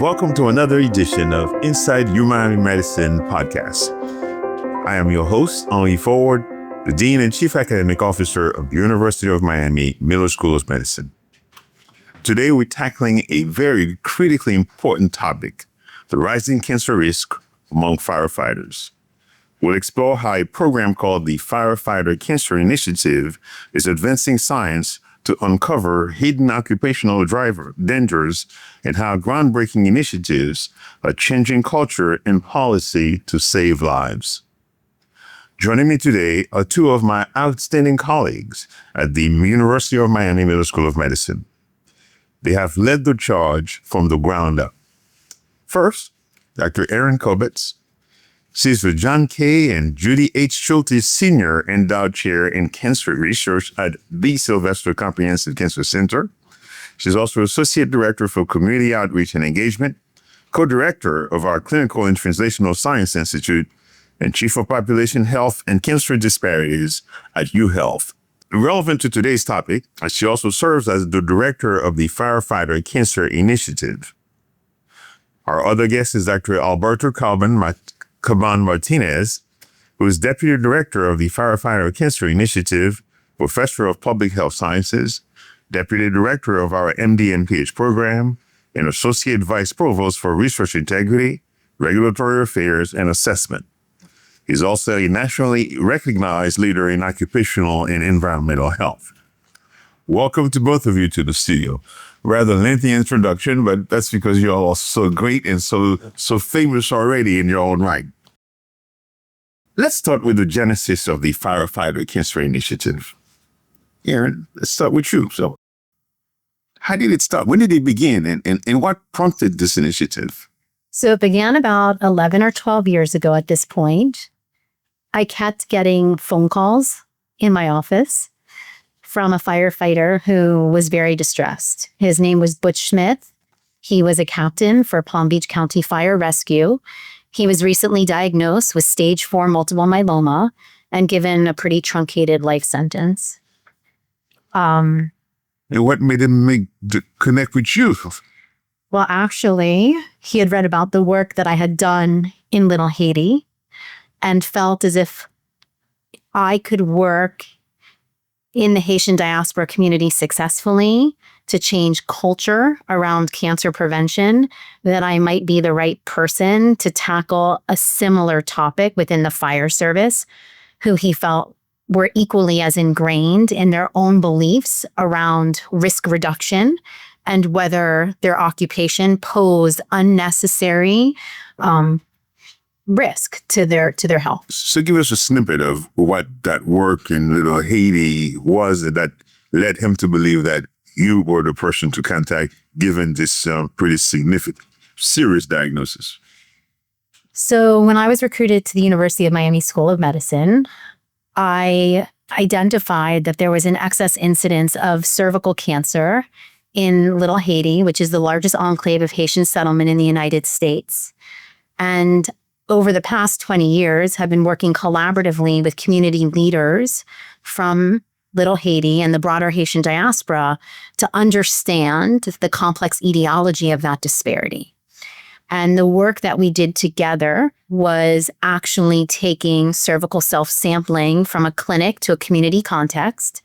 Welcome to another edition of Inside Human Medicine podcast. I am your host, Henri Ford, the Dean and Chief Academic Officer of the University of Miami Miller School of Medicine. Today, we're tackling a very critically important topic, the rising cancer risk among firefighters. We'll explore how a program called the Firefighter Cancer Initiative is advancing science to uncover hidden occupational dangers and how groundbreaking initiatives are changing culture and policy to save lives. Joining me today are two of my outstanding colleagues at the University of Miami Miller School of Medicine. They have led the charge from the ground up. First, Dr. Erin Kobetz. She's the John K. and Judy H. Schultes Senior Endowed Chair in Cancer Research at the Sylvester Comprehensive Cancer Center. She's also Associate Director for Community Outreach and Engagement, Co-Director of our Clinical and Translational Science Institute, and Chief of Population Health and Cancer Disparities at UHealth. Relevant to today's topic, she also serves as the Director of the Firefighter Cancer Initiative. Our other guest is Dr. Alberto Caban-Martinez, who is Deputy Director of the Firefighter Cancer Initiative, Professor of Public Health Sciences, Deputy Director of our M.D. and Ph.D. program, and Associate Vice Provost for Research Integrity, Regulatory Affairs, and Assessment. He's also a nationally recognized leader in occupational and environmental health. Welcome to both of you to the studio. Rather lengthy introduction, but that's because you're all so great and so famous already in your own right. Let's start with the genesis of the Firefighter Cancer Initiative. Erin, let's start with you. So, how did it start? When did it begin? And what prompted this initiative? So it began about 11 or 12 years ago at this point. I kept getting phone calls in my office from a firefighter who was very distressed. His name was Butch Smith. He was a captain for Palm Beach County Fire Rescue. He was recently diagnosed with stage 4 multiple myeloma and given a pretty truncated life sentence. And what made him connect with you? Well, actually, he had read about the work that I had done in Little Haiti and felt as if I could work in the Haitian diaspora community successfully to change culture around cancer prevention, that I might be the right person to tackle a similar topic within the fire service, who he felt were equally as ingrained in their own beliefs around risk reduction and whether their occupation posed unnecessary risk to their health. So give us a snippet of what that work in Little Haiti was that led him to believe that you were the person to contact given this pretty significant, serious diagnosis. So when I was recruited to the University of Miami School of Medicine, I identified that there was an excess incidence of cervical cancer in Little Haiti, which is the largest enclave of Haitian settlement in the United States. And over the past 20 years, have been working collaboratively with community leaders from Little Haiti and the broader Haitian diaspora to understand the complex etiology of that disparity. And the work that we did together was actually taking cervical self-sampling from a clinic to a community context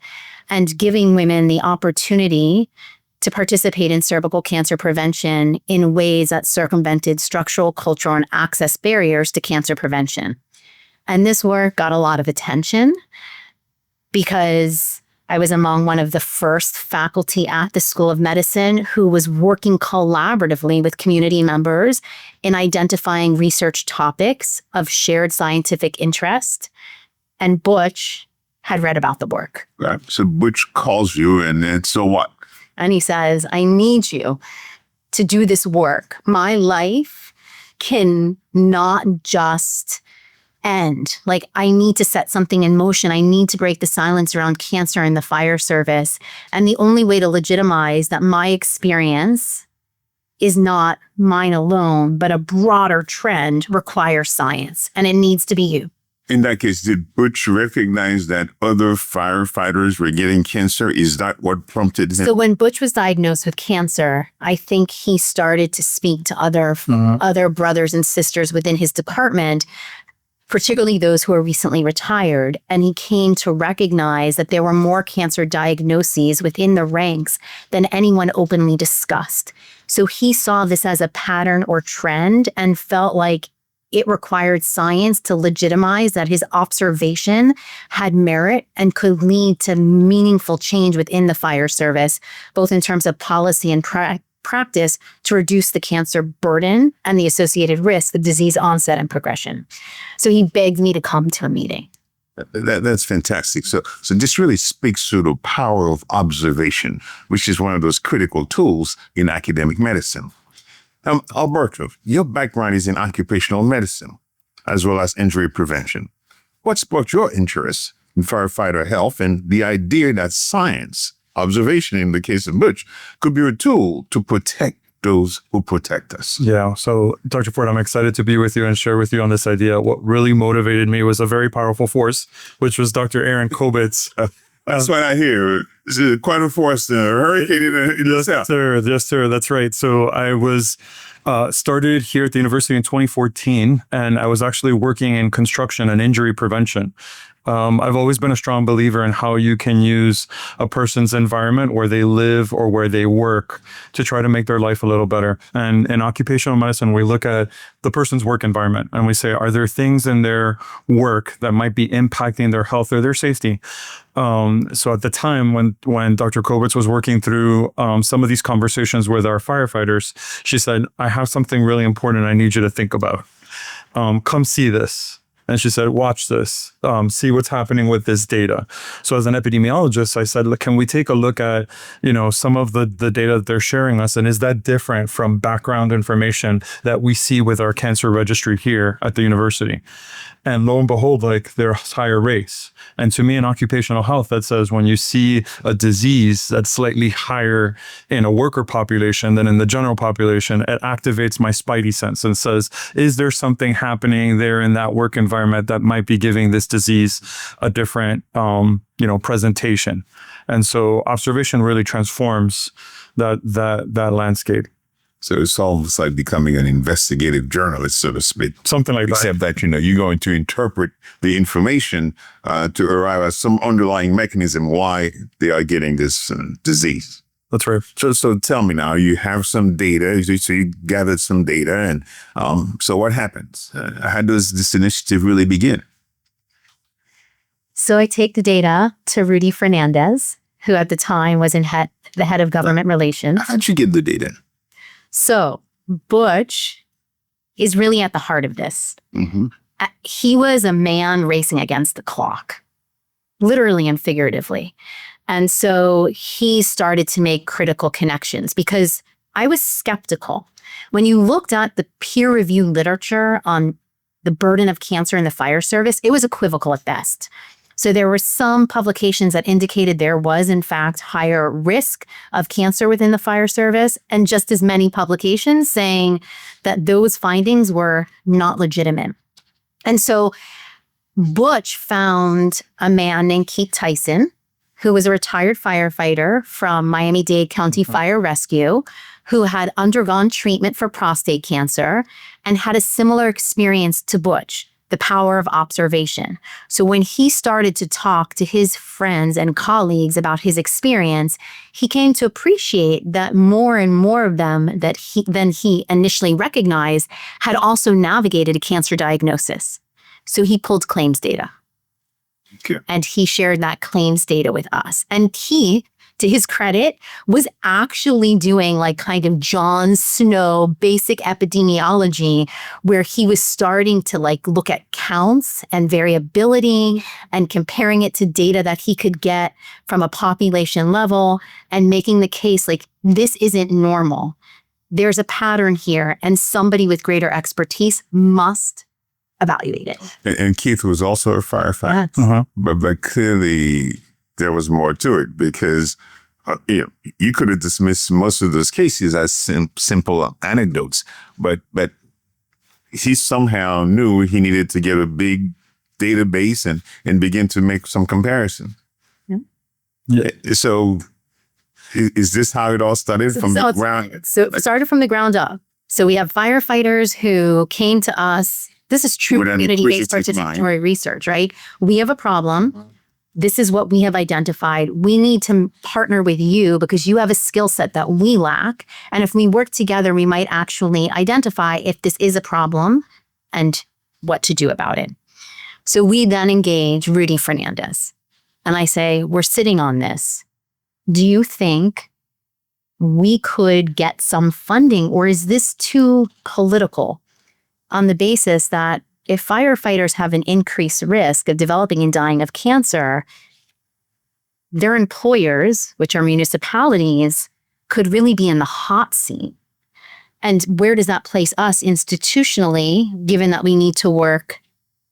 and giving women the opportunity to participate in cervical cancer prevention in ways that circumvented structural, cultural, and access barriers to cancer prevention. And this work got a lot of attention because I was among one of the first faculty at the School of Medicine who was working collaboratively with community members in identifying research topics of shared scientific interest. And Butch had read about the work. Right. So Butch calls you and so what? And he says, I need you to do this work. My life can not just end. Like, I need to set something in motion. I need to break the silence around cancer in the fire service. And the only way to legitimize that my experience is not mine alone, but a broader trend requires science. And it needs to be you. In that case, did Butch recognize that other firefighters were getting cancer? Is that what prompted him? So when Butch was diagnosed with cancer, I think he started to speak to other brothers and sisters within his department, particularly those who are recently retired. And he came to recognize that there were more cancer diagnoses within the ranks than anyone openly discussed. So he saw this as a pattern or trend and felt like it required science to legitimize that his observation had merit and could lead to meaningful change within the fire service, both in terms of policy and practice to reduce the cancer burden and the associated risk of disease onset and progression. So he begged me to come to a meeting. That's fantastic. So this really speaks to the power of observation, which is one of those critical tools in academic medicine. Alberto, your background is in occupational medicine, as well as injury prevention. What sparked your interest in firefighter health and the idea that science, observation in the case of Butch, could be a tool to protect those who protect us? Yeah. So, Dr. Ford, I'm excited to be with you and share with you on this idea. What really motivated me was a very powerful force, which was Dr. Erin Kobetz. That's what I hear. It's quite a force, a hurricane in the south. Yes, sir. That's right. So I was started here at the university in 2014, and I was actually working in construction and injury prevention. I've always been a strong believer in how you can use a person's environment where they live or where they work to try to make their life a little better. And in occupational medicine, we look at the person's work environment and we say, are there things in their work that might be impacting their health or their safety? So at the time when Dr. Kobetz was working through some of these conversations with our firefighters, she said, I have something really important I need you to think about. Come see this. And she said, watch this, see what's happening with this data. So as an epidemiologist, I said, look, can we take a look at, some of the data that they're sharing us? And is that different from background information that we see with our cancer registry here at the university? And lo and behold, there's higher rates. And to me in occupational health, that says when you see a disease that's slightly higher in a worker population than in the general population, it activates my spidey sense and says, is there something happening there in that work environment that might be giving this disease a different, presentation? And so observation really transforms that landscape. So it's almost like becoming an investigative journalist, so to speak. Something like that. Except that, you're going to interpret the information to arrive at some underlying mechanism why they are getting this disease. That's right. So tell me now, you have some data, so you gathered some data, and so what happens? How does this initiative really begin? So I take the data to Rudy Fernandez, who at the time was the head of government relations. How'd you get the data? So Butch is really at the heart of this. Mm-hmm. He was a man racing against the clock, literally and figuratively. And so he started to make critical connections because I was skeptical. When you looked at the peer-reviewed literature on the burden of cancer in the fire service, it was equivocal at best. So there were some publications that indicated there was, in fact, higher risk of cancer within the fire service, and just as many publications saying that those findings were not legitimate. And so Butch found a man named Keith Tyson, who was a retired firefighter from Miami-Dade County Fire Rescue, who had undergone treatment for prostate cancer and had a similar experience to Butch. The power of observation. So when he started to talk to his friends and colleagues about his experience, he came to appreciate that more and more of them than he initially recognized had also navigated a cancer diagnosis. So he pulled claims data. Okay. And he shared that claims data with us. And he, to his credit, was actually doing kind of John Snow basic epidemiology, where he was starting to look at counts and variability and comparing it to data that he could get from a population level and making the case this isn't normal. There's a pattern here, and somebody with greater expertise must evaluate it. And Keith was also a firefighter. Yes. Uh-huh. But clearly there was more to it because you could have dismissed most of those cases as simple anecdotes, but he somehow knew he needed to get a big database and begin to make some comparison. Yeah. So is this how it all started from the ground? So it started from the ground up. So we have firefighters who came to us. This is true community-based participatory research, right? We have a problem. This is what we have identified. We need to partner with you because you have a skill set that we lack. And if we work together, we might actually identify if this is a problem and what to do about it. So we then engage Rudy Fernandez. And I say, we're sitting on this. Do you think we could get some funding, or is this too political? On the basis that if firefighters have an increased risk of developing and dying of cancer, their employers, which are municipalities, could really be in the hot seat. And where does that place us institutionally, given that we need to work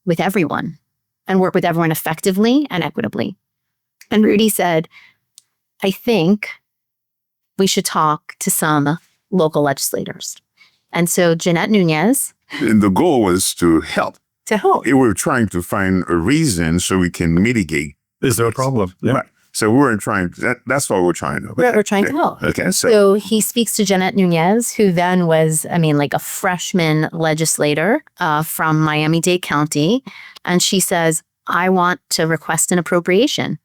with everyone and work with everyone effectively and equitably? And Rudy said, I think we should talk to some local legislators. And so Jeanette Nunez. And the goal was to help. To help. We were trying to find a reason so we can mitigate. Is there a problem? Yeah. Right. So we weren't trying, that's what we're trying to do. We're trying to help. Okay. So he speaks to Jeanette Nunez, who then was, like a freshman legislator from Miami-Dade County. And she says, I want to request an appropriation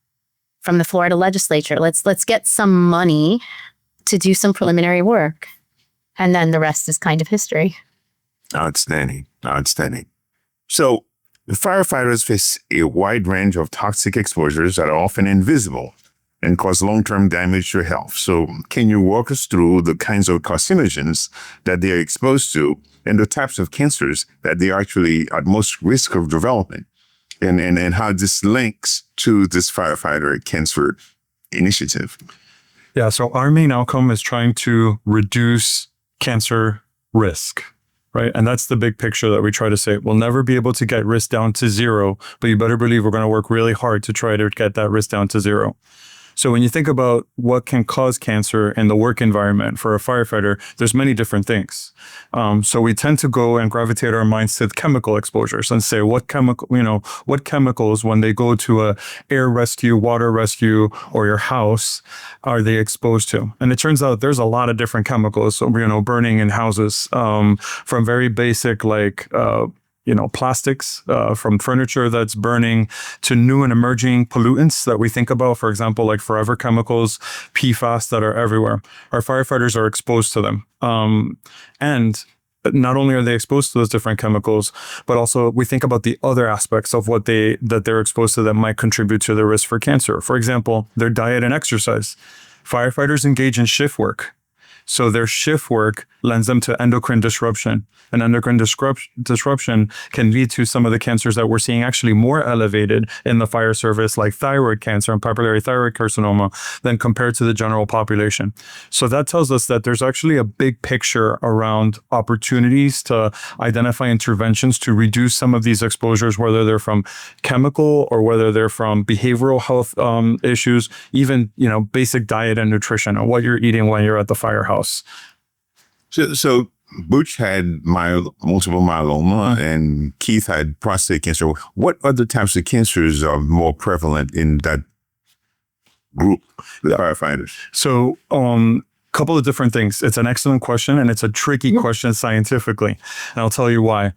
from the Florida legislature. Let's get some money to do some preliminary work. And then the rest is kind of history. Outstanding. So the firefighters face a wide range of toxic exposures that are often invisible and cause long-term damage to health. So can you walk us through the kinds of carcinogens that they are exposed to and the types of cancers that they are actually at most risk of developing, and how this links to this Firefighter Cancer Initiative? Yeah, so our main outcome is trying to reduce cancer risk, right? And that's the big picture that we try to say. We'll never be able to get risk down to zero, but you better believe we're going to work really hard to try to get that risk down to zero. So when you think about what can cause cancer in the work environment for a firefighter, there's many different things. So we tend to go and gravitate our minds to chemical exposures and say what chemicals, when they go to a air rescue, water rescue, or your house, are they exposed to? And it turns out there's a lot of different chemicals, burning in houses, from very basic plastics from furniture that's burning to new and emerging pollutants that we think about, for example, like forever chemicals, PFAS that are everywhere. Our firefighters are exposed to them. And not only are they exposed to those different chemicals, but also we think about the other aspects of that they're exposed to that might contribute to their risk for cancer. For example, their diet and exercise. Firefighters engage in shift work. So their shift work lends them to endocrine disruption. And endocrine disruption can lead to some of the cancers that we're seeing actually more elevated in the fire service, like thyroid cancer and papillary thyroid carcinoma, than compared to the general population. So that tells us that there's actually a big picture around opportunities to identify interventions to reduce some of these exposures, whether they're from chemical or whether they're from behavioral health issues, even basic diet and nutrition, and what you're eating when you're at the firehouse. So Butch had multiple myeloma and Keith had prostate cancer. What other types of cancers are more prevalent in that group, the firefighters? So couple of different things. It's an excellent question, and it's a tricky question scientifically. And I'll tell you why.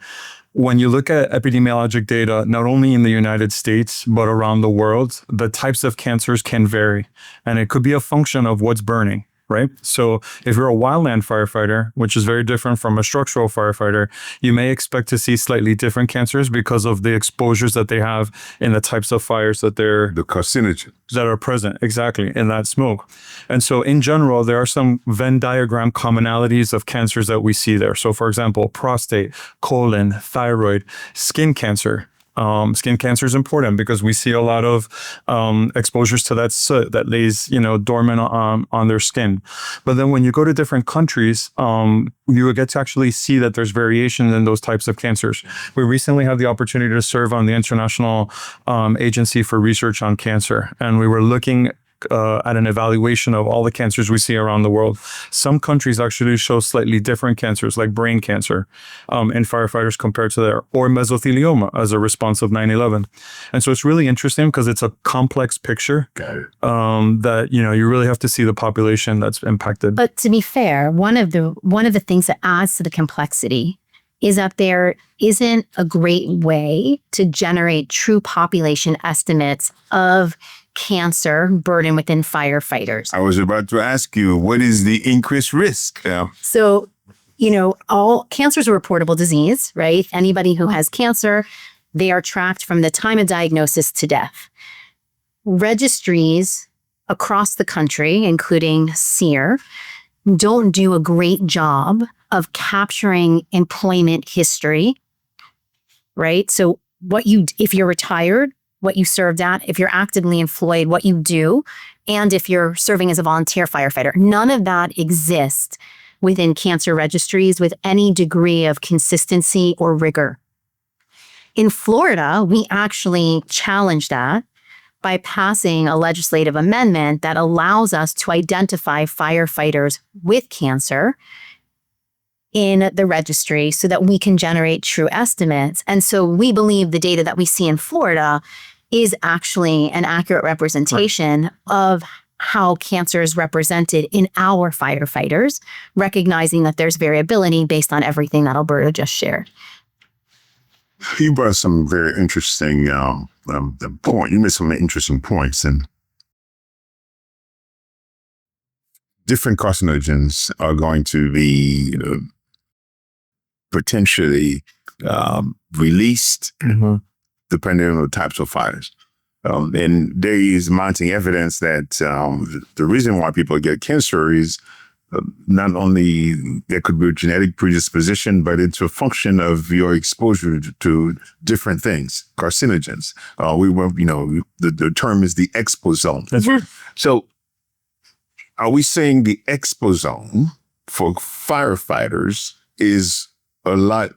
When you look at epidemiologic data, not only in the United States, but around the world, the types of cancers can vary. And it could be a function of what's burning. Right? So if you're a wildland firefighter, which is very different from a structural firefighter, you may expect to see slightly different cancers because of the exposures that they have in the types of fires that the carcinogens that are present exactly in that smoke. And so in general, there are some Venn diagram commonalities of cancers that we see there. So for example, prostate, colon, thyroid, skin cancer. Skin cancer is important because we see a lot of exposures to that soot that lays, dormant on their skin. But then when you go to different countries, you will get to actually see that there's variation in those types of cancers. We recently had the opportunity to serve on the International Agency for Research on Cancer, and we were looking at an evaluation of all the cancers we see around the world, some countries actually show slightly different cancers, like brain cancer, in firefighters compared to their, or mesothelioma as a response of 9/11. And so it's really interesting because it's a complex picture that, you really have to see the population that's impacted. But to be fair, one of the things that adds to the complexity is that there isn't a great way to generate true population estimates of cancer burden within firefighters. I was about to ask you, what is the increased risk? So, all cancer is a reportable disease, right? Anybody who has cancer, they are tracked from the time of diagnosis to death. Registries across the country, including SEER, don't do a great job of capturing employment history, right? So if you're retired, what you served at, if you're actively employed, what you do, and if you're serving as a volunteer firefighter, none of that exists within cancer registries with any degree of consistency or rigor. In Florida, we actually challenged that by passing a legislative amendment that allows us to identify firefighters with cancer in the registry so that we can generate true estimates. And so we believe the data that we see in Florida is actually an accurate representation of how cancer is represented in our firefighters, recognizing that there's variability based on everything that Alberto just shared. You brought some very interesting point. You made some interesting points, and different carcinogens are going to be potentially released depending on the types of fires. And there is mounting evidence that the reason why people get cancer is not only there could be a genetic predisposition, but it's a function of your exposure to different things, carcinogens. The term is the exposome. That's right. So are we saying the exposome for firefighters is a lot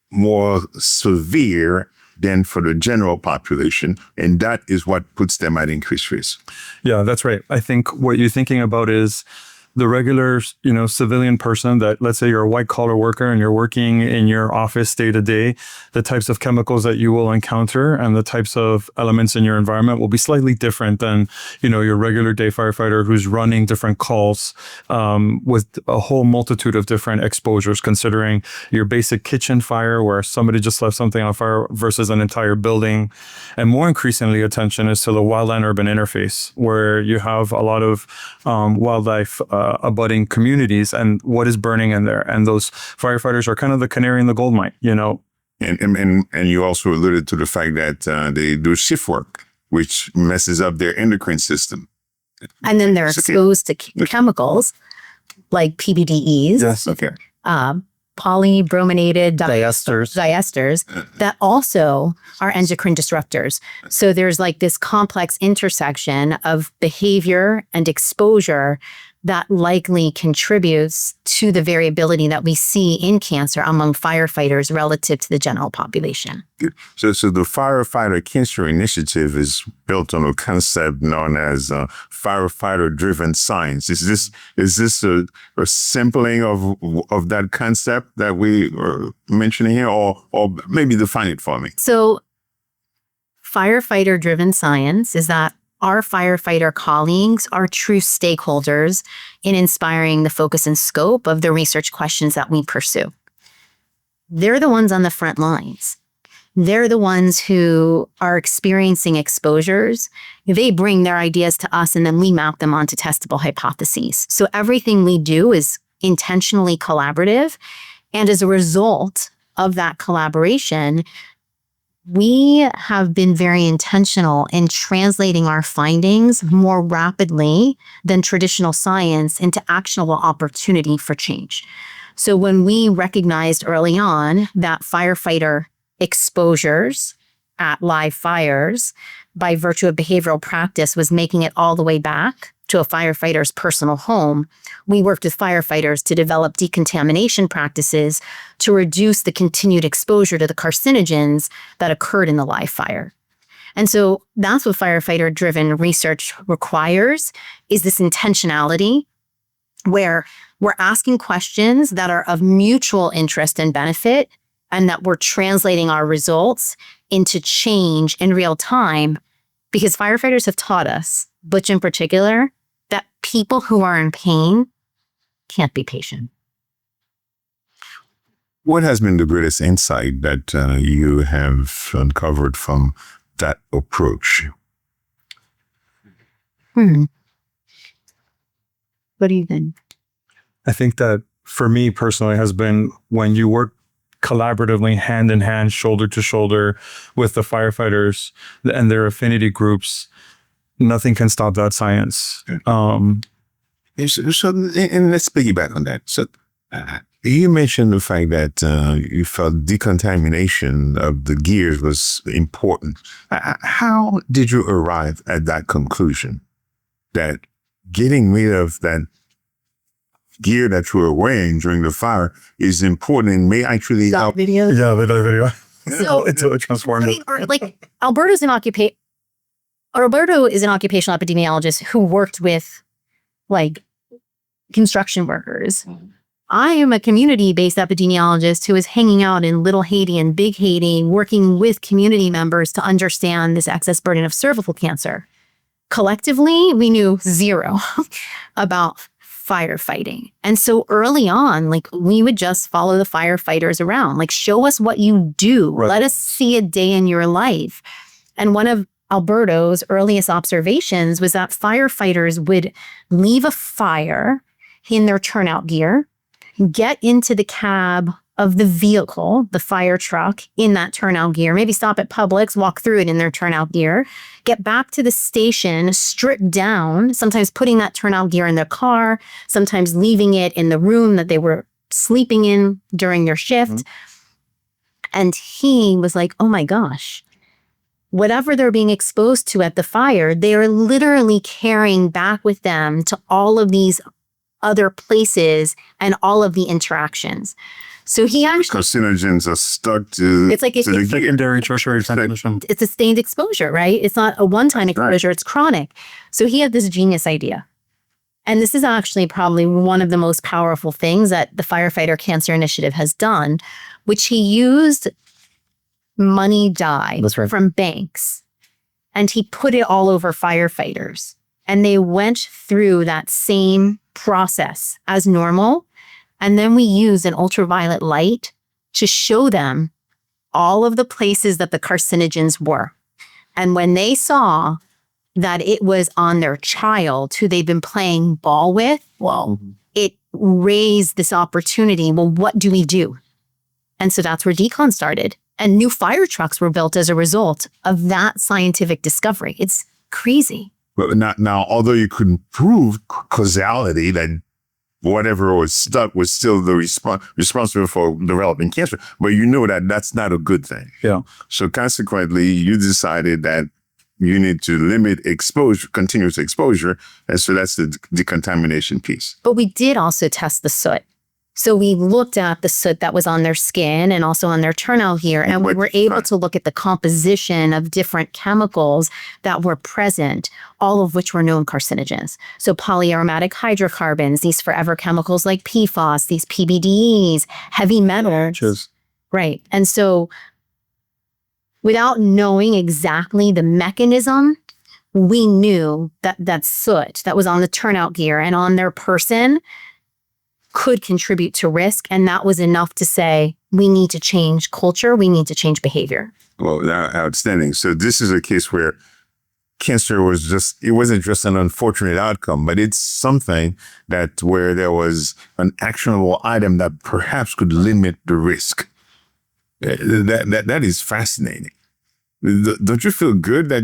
more severe than for the general population, and that is what puts them at increased risk? Yeah, that's right. I think what you're thinking about is the regular, civilian person that, let's say you're a white collar worker and you're working in your office day to day, the types of chemicals that you will encounter and the types of elements in your environment will be slightly different than, your regular day firefighter who's running different calls with a whole multitude of different exposures, considering your basic kitchen fire where somebody just left something on fire versus an entire building. And more increasingly, attention is to the wildland-urban interface, where you have a lot of wildlife abutting communities and what is burning in there. And those firefighters are kind of the canary in the gold mine, And you also alluded to the fact that they do shift work, which messes up their endocrine system. And then they're exposed to chemicals like PBDEs. Yes. Okay. Polybrominated Diesters that also are endocrine disruptors. So there's like this complex intersection of behavior and exposure that likely contributes to the variability that we see in cancer among firefighters relative to the general population. So the Firefighter Cancer Initiative is built on a concept known as firefighter-driven science. Is this a sampling of that concept that we are mentioning here, or maybe define it for me? So firefighter-driven science is that our firefighter colleagues are true stakeholders in inspiring the focus and scope of the research questions that we pursue. They're the ones on the front lines. They're the ones who are experiencing exposures. They bring their ideas to us and then we map them onto testable hypotheses. So everything we do is intentionally collaborative. And as a result of that collaboration, we have been very intentional in translating our findings more rapidly than traditional science into actionable opportunity for change. So when we recognized early on that firefighter exposures at live fires by virtue of behavioral practice was making it all the way back to a firefighter's personal home, we worked with firefighters to develop decontamination practices to reduce the continued exposure to the carcinogens that occurred in the live fire. And so that's what firefighter-driven research requires, is this intentionality where we're asking questions that are of mutual interest and benefit, and that we're translating our results into change in real time. Because firefighters have taught us, Butch in particular, that people who are in pain can't be patient. What has been the greatest insight that you have uncovered from that approach? What do you think? I think that for me personally has been when you work collaboratively, hand in hand, shoulder to shoulder with the firefighters and their affinity groups, nothing can stop that science. And let's piggyback on that. So you mentioned the fact that you felt decontamination of the gears was important. How did you arrive at that conclusion that getting rid of that gear that you were wearing during the fire is important and may actually help? Videos? Yeah, video. So, It's a transformative. like Alberto is an occupational epidemiologist who worked with like construction workers. I am a community-based epidemiologist who is hanging out in Little Haiti and Big Haiti, working with community members to understand this excess burden of cervical cancer. Collectively, we knew zero about firefighting. And so early on, like we would just follow the firefighters around, like show us what you do. Right. Let us see a day in your life. And one of Alberto's earliest observations was that firefighters would leave a fire in their turnout gear, get into the cab of the vehicle, the fire truck, in that turnout gear, maybe stop at Publix, walk through it in their turnout gear, get back to the station, strip down, sometimes putting that turnout gear in their car, sometimes leaving it in the room that they were sleeping in during their shift. Mm-hmm. And he was like, oh my gosh, whatever they're being exposed to at the fire, they are literally carrying back with them to all of these other places and all of the interactions. So he actually... Carcinogens are stuck to... It's like to the Secondary, tertiary transmission. It's a sustained exposure, right? It's not a one-time exposure, It's chronic. So he had this genius idea. And this is actually probably one of the most powerful things that the Firefighter Cancer Initiative has done, which he used money dye from banks. And he put it all over firefighters. And they went through that same process as normal. And then we use an ultraviolet light to show them all of the places that the carcinogens were. And when they saw that it was on their child who they've been playing ball with, well, it raised this opportunity. Well, what do we do? And so that's where decon started. And new fire trucks were built as a result of that scientific discovery. It's crazy. But now, although you couldn't prove causality, that whatever was stuck was still the responsible for developing cancer, but you know that that's not a good thing. Yeah. So consequently, you decided that you need to limit exposure, continuous exposure, and so that's the decontamination piece. But we did also test the soot. So we looked at the soot that was on their skin and also on their turnout gear, and we were able to look at the composition of different chemicals that were present, all of which were known carcinogens. So polyaromatic hydrocarbons, these forever chemicals like PFAS, these PBDEs, heavy metals. Right. And so without knowing exactly the mechanism, we knew that that soot that was on the turnout gear and on their person could contribute to risk. And that was enough to say, we need to change culture. We need to change behavior. Well, outstanding. So this is a case where cancer it wasn't just an unfortunate outcome, but it's something that where there was an actionable item that perhaps could limit the risk. That is fascinating. Don't you feel good that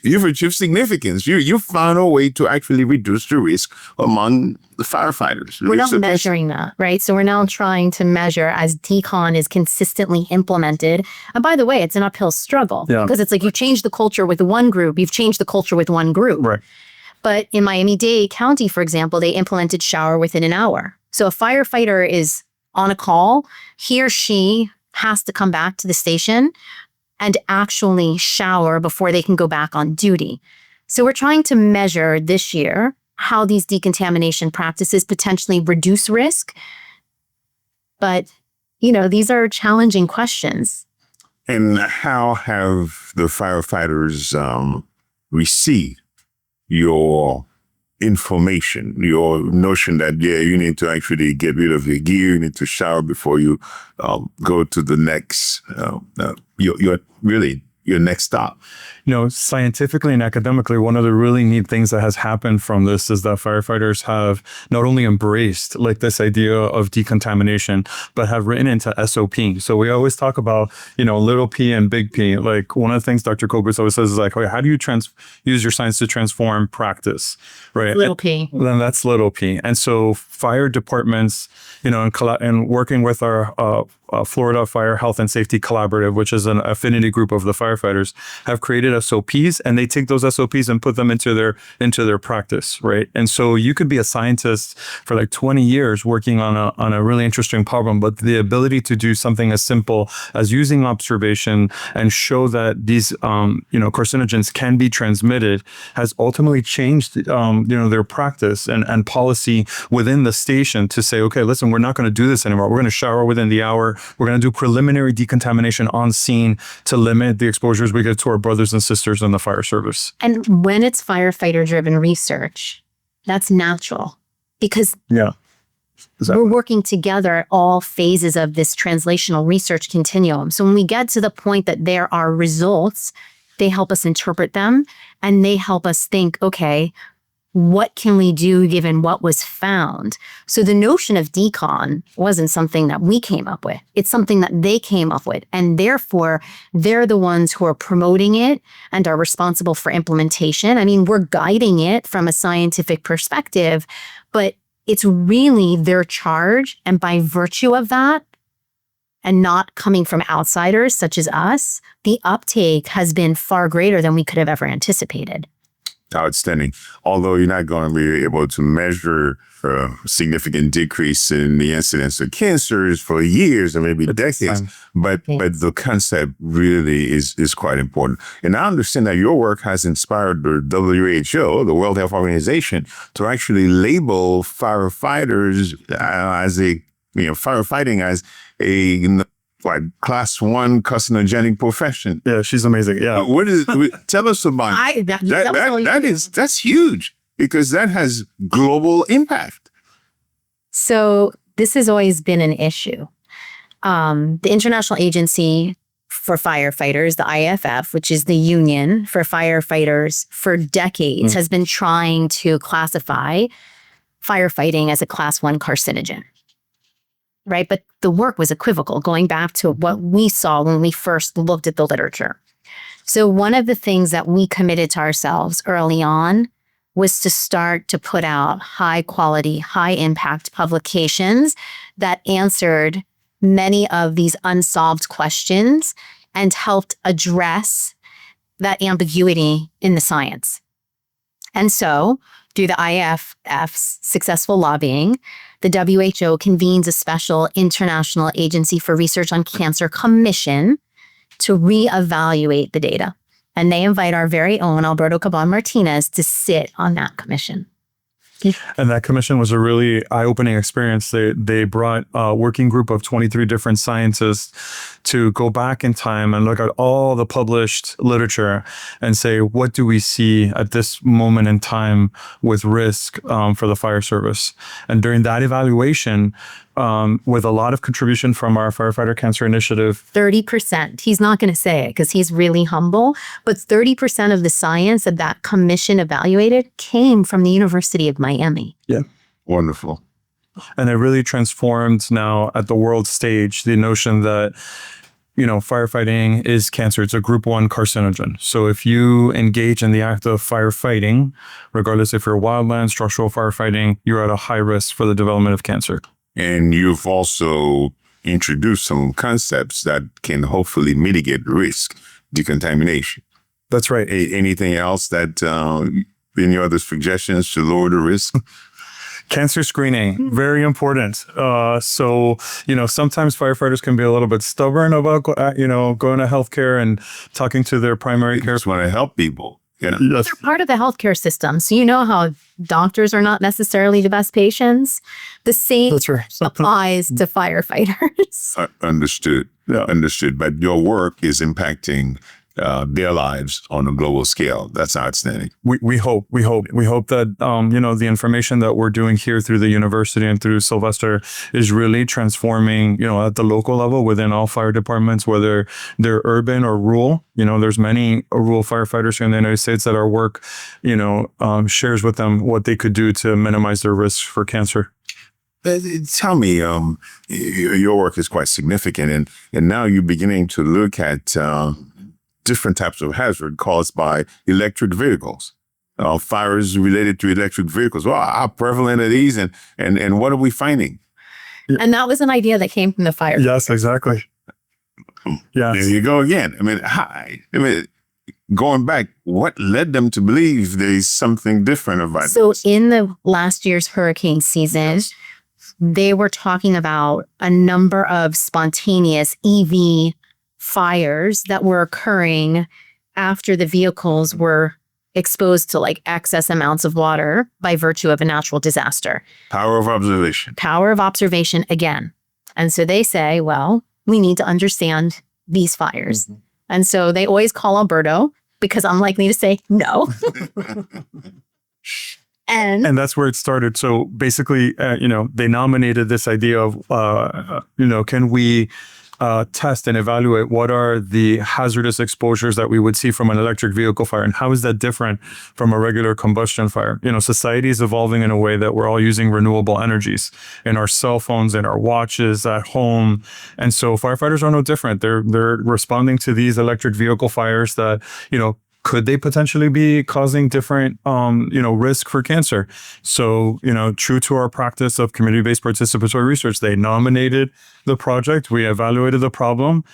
you've achieved significance? You found a way to actually reduce the risk among the firefighters. We're not measuring that, right? So we're now trying to measure as decon is consistently implemented. And by the way, it's an uphill struggle because it's like you change the culture with one group, you've changed the culture with one group. Right. But in Miami-Dade County, for example, they implemented shower within an hour. So a firefighter is on a call, he or she has to come back to the station and actually shower before they can go back on duty. So we're trying to measure this year how these decontamination practices potentially reduce risk. But, these are challenging questions. And how have the firefighters received your information, your notion that, you need to actually get rid of your gear, you need to shower before you go to the next, your next stop? Scientifically and academically, one of the really neat things that has happened from this is that firefighters have not only embraced this idea of decontamination, but have written into SOP. So we always talk about, little p and big P. One of the things Dr. Kobetz always says is okay, how do you use your science to transform practice, right? Little p. Then that's little p. And so fire departments, and working with our Florida Fire Health and Safety Collaborative, which is an affinity group of the firefighters, have created SOPs, and they take those SOPs and put them into their practice, right? And so you could be a scientist for 20 years working on a really interesting problem, but the ability to do something as simple as using observation and show that these carcinogens can be transmitted has ultimately changed their practice and policy within the station to say, okay, listen, we're not going to do this anymore. We're going to shower within the hour. We're going to do preliminary decontamination on scene to limit the exposures we get to our brothers and sisters in the fire service. And when it's firefighter-driven research, that's natural because we're working together at all phases of this translational research continuum. So when we get to the point that there are results, they help us interpret them and they help us think, okay, what can we do given what was found? So the notion of decon wasn't something that we came up with. It's something that they came up with. And therefore, they're the ones who are promoting it and are responsible for implementation. I mean, we're guiding it from a scientific perspective, but it's really their charge. And by virtue of that, and not coming from outsiders such as us, the uptake has been far greater than we could have ever anticipated. Outstanding. Although you're not going to be able to measure a significant decrease in the incidence of cancers for years or maybe decades, but the concept really is quite important. And I understand that your work has inspired the WHO, the World Health Organization, to actually label firefighters as firefighting as a class 1 carcinogenic profession. Yeah, she's amazing. Yeah. Tell us about that's huge because that has global impact. So this has always been an issue. The International Agency for Firefighters, the IFF, which is the union for firefighters for decades, has been trying to classify firefighting as a class 1 carcinogen. Right? But the work was equivocal, going back to what we saw when we first looked at the literature. So one of the things that we committed to ourselves early on was to start to put out high quality, high impact publications that answered many of these unsolved questions and helped address that ambiguity in the science. And so through the IFF's successful lobbying, the WHO convenes a special International Agency for Research on Cancer commission to reevaluate the data. And they invite our very own Alberto Caban-Martinez to sit on that commission. And that commission was a really eye-opening experience. They brought a working group of 23 different scientists to go back in time and look at all the published literature and say, what do we see at this moment in time with risk for the fire service? And during that evaluation, with a lot of contribution from our Firefighter Cancer Initiative. 30%. He's not going to say it because he's really humble, but 30% of the science that that commission evaluated came from the University of Miami. Yeah. Wonderful. And it really transformed now at the world stage the notion that, firefighting is cancer. It's a group 1 carcinogen. So if you engage in the act of firefighting, regardless if you're wildland, structural firefighting, you're at a high risk for the development of cancer. And you've also introduced some concepts that can hopefully mitigate risk, decontamination. That's right. Anything else that, any other suggestions to lower the risk? Cancer screening, very important. So, sometimes firefighters can be a little bit stubborn about, going to healthcare and talking to their primary care. Just want to help people. They're part of the healthcare system. So you know how doctors are not necessarily the best patients. The same applies to firefighters. Understood. Yeah. Understood. But your work is impacting their lives on a global scale. That's outstanding. We hope that, the information that we're doing here through the university and through Sylvester is really transforming, at the local level within all fire departments, whether they're urban or rural. There's many rural firefighters here in the United States that our work, shares with them what they could do to minimize their risks for cancer. Tell me, your work is quite significant, and now you're beginning to look at different types of hazard caused by electric vehicles, fires related to electric vehicles. Well, how prevalent are these, and what are we finding? And that was an idea that came from the fire. Yes, exactly. Yes. There you go again. I mean, going back, what led them to believe there's something different about it? So in the last year's hurricane season, they were talking about a number of spontaneous EV fires that were occurring after the vehicles were exposed to excess amounts of water by virtue of a natural disaster. Power of observation. Power of observation again. And so they say, well, we need to understand these fires. Mm-hmm. And so they always call Alberto because I'm likely to say no. And that's where it started. So basically, they nominated this idea of, can we test and evaluate what are the hazardous exposures that we would see from an electric vehicle fire, and how is that different from a regular combustion fire? Society is evolving in a way that we're all using renewable energies in our cell phones, in our watches, at home, and so firefighters are no different. They're responding to these electric vehicle fires that could they potentially be causing different, risk for cancer? So, true to our practice of community-based participatory research, they nominated the project. We evaluated the problem.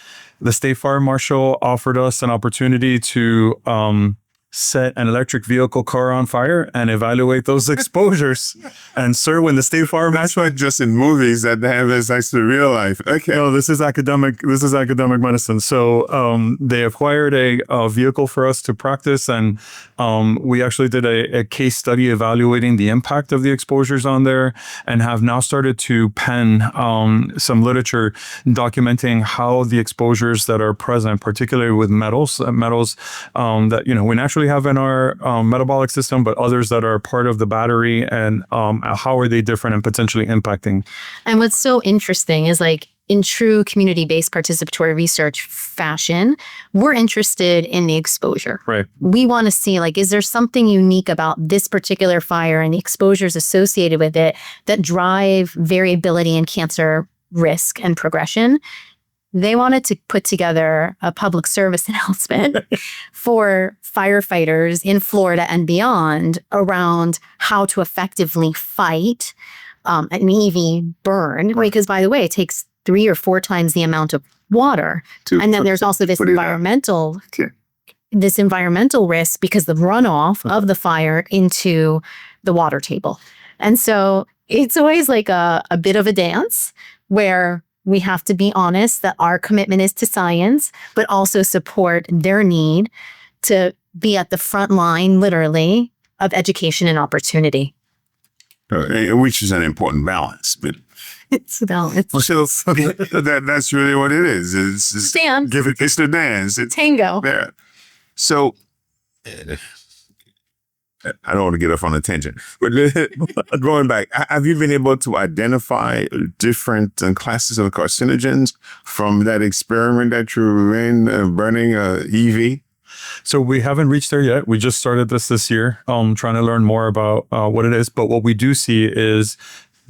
The state fire marshal offered us an opportunity to set an electric vehicle car on fire and evaluate those exposures. And sir, when the state fire marshal... That's not just in movies that have this actually real life. Okay. No, this is academic medicine. So they acquired a vehicle for us to practice, and we actually did a case study evaluating the impact of the exposures on there, and have now started to pen some literature documenting how the exposures that are present, particularly with metals that we naturally have in our metabolic system, but others that are part of the battery, and how are they different and potentially impacting. And what's so interesting is in true community-based participatory research fashion, we're interested in the exposure. Right. We want to see, is there something unique about this particular fire and the exposures associated with it that drive variability in cancer risk and progression? They wanted to put together a public service announcement for firefighters in Florida and beyond around how to effectively fight an EV burn. Because, by the way, it takes 3 or 4 times the amount of water. And then there's also this environmental risk because the runoff of the fire into the water table. And so it's always a bit of a dance where we have to be honest that our commitment is to science, but also support their need to be at the front line, literally, of education and opportunity. Which is an important balance. But it's a balance. So that's really what it is. It's dance. It's the dance. It's tango. There. So I don't want to get off on a tangent, but going back, have you been able to identify different classes of carcinogens from that experiment that you were in, burning EV? So we haven't reached there yet. We just started this year, trying to learn more about what it is. But what we do see is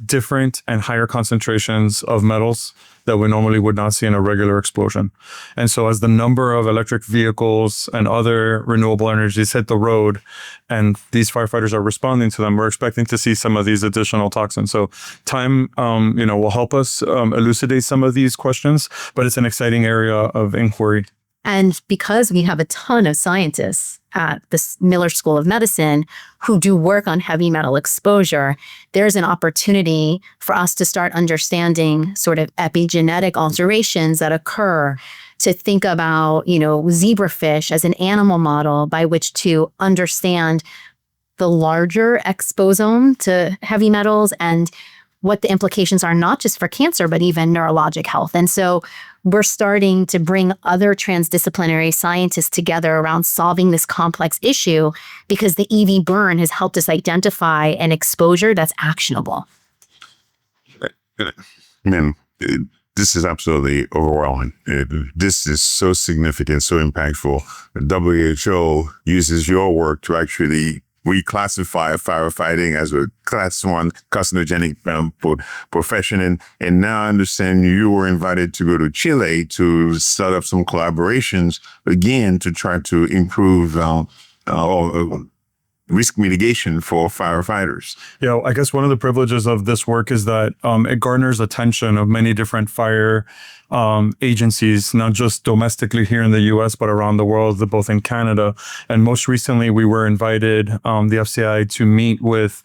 different and higher concentrations of metals that we normally would not see in a regular explosion. And so as the number of electric vehicles and other renewable energies hit the road and these firefighters are responding to them, we're expecting to see some of these additional toxins. So time, will help us elucidate some of these questions, but it's an exciting area of inquiry. And because we have a ton of scientists at the Miller School of Medicine who do work on heavy metal exposure, there's an opportunity for us to start understanding sort of epigenetic alterations that occur, to think about, zebrafish as an animal model by which to understand the larger exposome to heavy metals and what the implications are, not just for cancer, but even neurologic health. And so we're starting to bring other transdisciplinary scientists together around solving this complex issue, because the EV burn has helped us identify an exposure that's actionable. Man, this is absolutely overwhelming. This is so significant, so impactful. The WHO uses your work to actually reclassify firefighting as a class 1 carcinogenic profession. And now I understand you were invited to go to Chile to set up some collaborations again to try to improve risk mitigation for firefighters. I guess one of the privileges of this work is that it garners attention of many different fire agencies, not just domestically here in the US, but around the world, both in Canada. And most recently, we were invited, the FCI, to meet with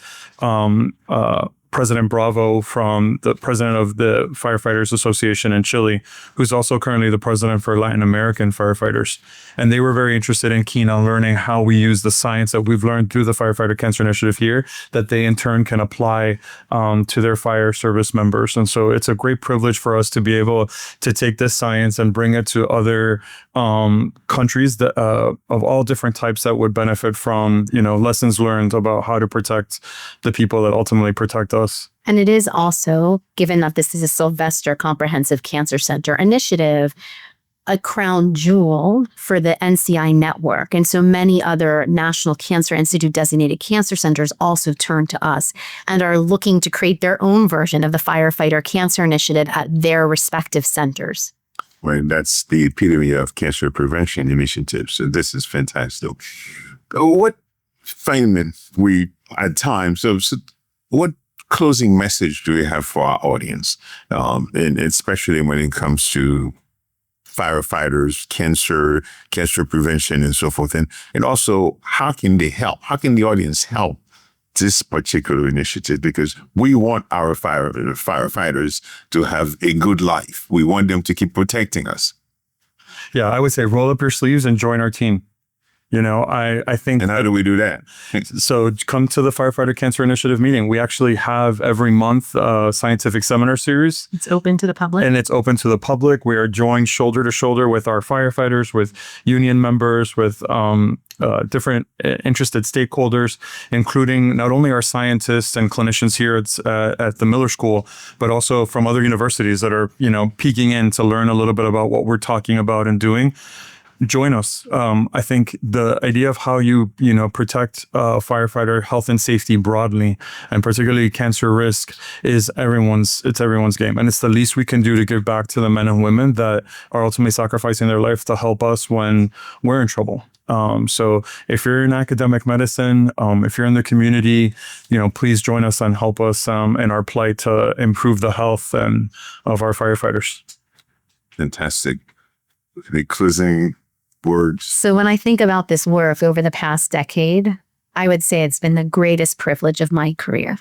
President Bravo, from the president of the Firefighters Association in Chile, who's also currently the president for Latin American firefighters. And they were very interested and keen on learning how we use the science that we've learned through the Firefighter Cancer Initiative here, that they in turn can apply to their fire service members. And so it's a great privilege for us to be able to take this science and bring it to other countries that, of all different types, that would benefit from, lessons learned about how to protect the people that ultimately protect us. And it is also, given that this is a Sylvester Comprehensive Cancer Center initiative, a crown jewel for the NCI network. And so many other National Cancer Institute designated cancer centers also turn to us and are looking to create their own version of the Firefighter Cancer Initiative at their respective centers. Well, that's the epitome of cancer prevention initiatives. So this is fantastic. What, Feynman, what closing message do we have for our audience, and especially when it comes to firefighters, cancer prevention, and so forth? And also, how can they help? How can the audience help this particular initiative? Because we want our firefighters to have a good life. We want them to keep protecting us. Yeah, I would say roll up your sleeves and join our team. I think. And how do we do that? So come to the Firefighter Cancer Initiative meeting. We actually have every month a scientific seminar series. It's open to the public. And it's open to the public. We are joined shoulder to shoulder with our firefighters, with union members, with different interested stakeholders, including not only our scientists and clinicians here at the Miller School, but also from other universities that are, peeking in to learn a little bit about what we're talking about and doing. Join us. I think the idea of how you protect firefighter health and safety broadly, and particularly cancer risk, is everyone's game. And it's the least we can do to give back to the men and women that are ultimately sacrificing their life to help us when we're in trouble. So if you're in academic medicine, if you're in the community, please join us and help us in our plight to improve the health of our firefighters. Fantastic. The closing words. So when I think about this work over the past decade, I would say it's been the greatest privilege of my career.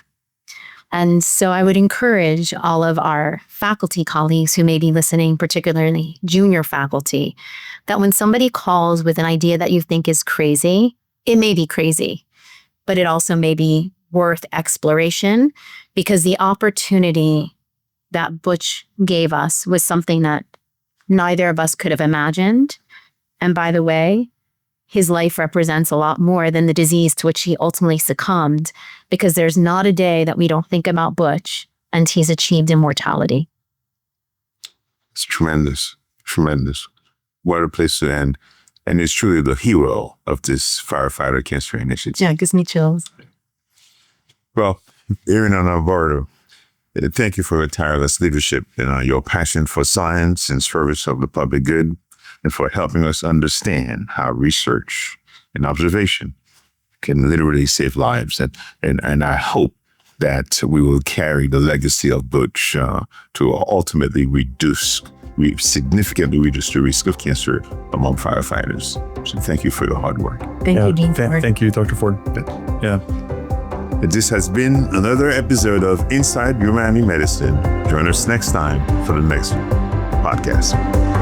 And so I would encourage all of our faculty colleagues who may be listening, particularly junior faculty, that when somebody calls with an idea that you think is crazy, it may be crazy, but it also may be worth exploration, because the opportunity that Butch gave us was something that neither of us could have imagined. And by the way, his life represents a lot more than the disease to which he ultimately succumbed, because there's not a day that we don't think about Butch and he's achieved immortality. It's tremendous, tremendous. What a place to end. And it's truly the hero of this Firefighter Cancer Initiative. Yeah, it gives me chills. Well, Erin and Alberto, thank you for your tireless leadership and your passion for science and service of the public good, and for helping us understand how research and observation can literally save lives. And I hope that we will carry the legacy of Butch to ultimately reduce we significantly reduce the risk of cancer among firefighters. So thank you for your hard work. Thank you, Dean. Thank you, Dr. Ford. Yeah. This has been another episode of Inside UMiami Medicine. Join us next time for the next podcast.